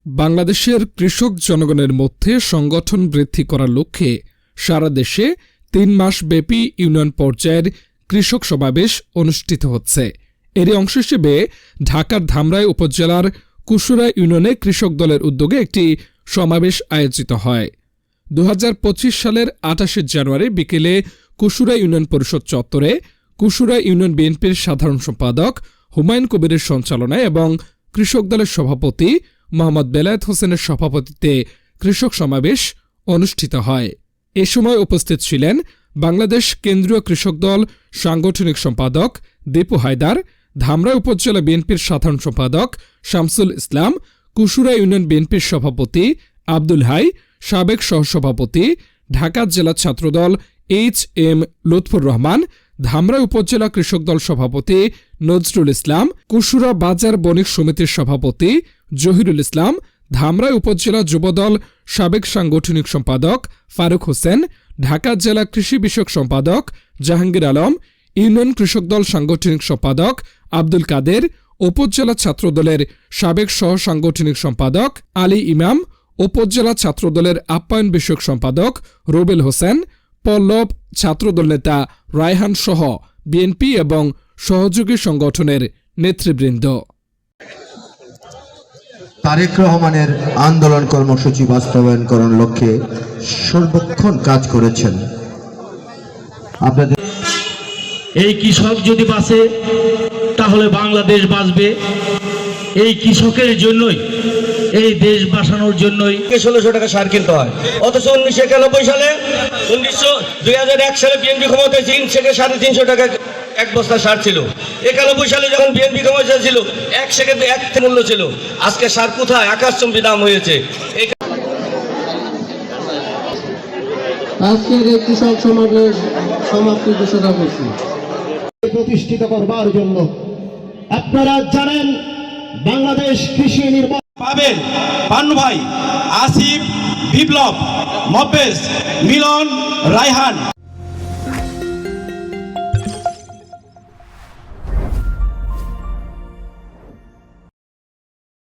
বাংলাদেশের কৃষক জনগণের মধ্যে সংগঠন বৃদ্ধি করার লক্ষ্যে সারা দেশে ৩ মাস ব্যাপী ইউনিয়ন পর্যায়ের কৃষক সমাবেশ অনুষ্ঠিত হচ্ছে। এরই অংশ হিসেবে ঢাকার ধামরাই উপজেলার কুশুরা ইউনিয়নে কৃষক দলের উদ্যোগে একটি সমাবেশ আয়োজিত হয়। ২০২৫ সালের ২৮ জানুয়ারি বিকেলে কুশুরা ইউনিয়ন পরিষদ চত্বরে কুশুরা ইউনিয়ন বিএনপির সাধারণ সম্পাদক হুমায়ুন কবিরের সঞ্চালনায় এবং কৃষক দলের সভাপতি মোহাম্মদ বেলায়েত হোসেনের সভাপতিত্বে কৃষক সমাবেশ অনুষ্ঠিত হয়। এ সময় উপস্থিত ছিলেন বাংলাদেশ কেন্দ্রীয় কৃষক দল সাংগঠনিক সম্পাদক দীপু হায়দার, ধামরাই উপজেলা বিএনপির সাধারণ সম্পাদক শামসুল ইসলাম, কুশুরা ইউনিয়ন বিএনপির সভাপতি আব্দুল হাই, সাবেক সহসভাপতি, ঢাকা জেলা ছাত্রদল HM লুৎফুর রহমান, ধামরাই উপজেলা কৃষক দল সভাপতি নজরুল ইসলাম, কুশুরা বাজার বণিক সমিতির সভাপতি জহিরুল ইসলাম, ধামরাই উপজেলা যুবদল সাবেক সাংগঠনিক সম্পাদক ফারুক হোসেন, ঢাকা জেলা কৃষি বিষয়ক সম্পাদক জাহাঙ্গীর আলম, ইউনিয়ন কৃষক দল সাংগঠনিক সম্পাদক আব্দুল কাদের, উপজেলা ছাত্রদলের সাবেক সহ সাংগঠনিক সম্পাদক আলী ইমাম, উপজেলা ছাত্রদলের আপ্যায়ন বিষয়ক সম্পাদক রুবেল হোসেন, পল্লব ছাত্রদল নেতা রায়হান সহ বিএনপি এবং সহযোগী সংগঠনের নেতৃবৃন্দ। তারেক রহমানের আন্দোলন কর্মসূচি বাস্তবায়নকরণ লক্ষ্যে সর্বক্ষণ কাজ করেছেন। আপনাদের এই কৃষক যদি বাঁচে তাহলে বাংলাদেশ বাঁচবে। এই কৃষকের জন্যই, এই দেশ বাঁচানোর জন্যই ১৬০০ টাকা সার কিনতে হয়, অথচ ১৯৯১ সালে ২০০১ সালে বিএনপি ক্ষমতায় চীন থেকে ৩৫০ টাকা এক বস্তা সার ছিল। ৯১ সালে যখন বিএনপি ক্ষমতায় ছিল ১ সেকেন্ডে ১ মূল্য ছিল। আজকে সার কোথায়? আকাশচুম্বী দাম হয়েছে। আজকের এই কৃষক সমাবেশ সমাপ্তি ঘোষণা করছি। প্রতিষ্ঠিত করবার জন্য আপনারা জানেন বাংলাদেশ কৃষি নির্বাচন পাবেন পান্নু ভাই, আসিফ, বিপ্লব, মব্বেজ, মিলন, রায়হান।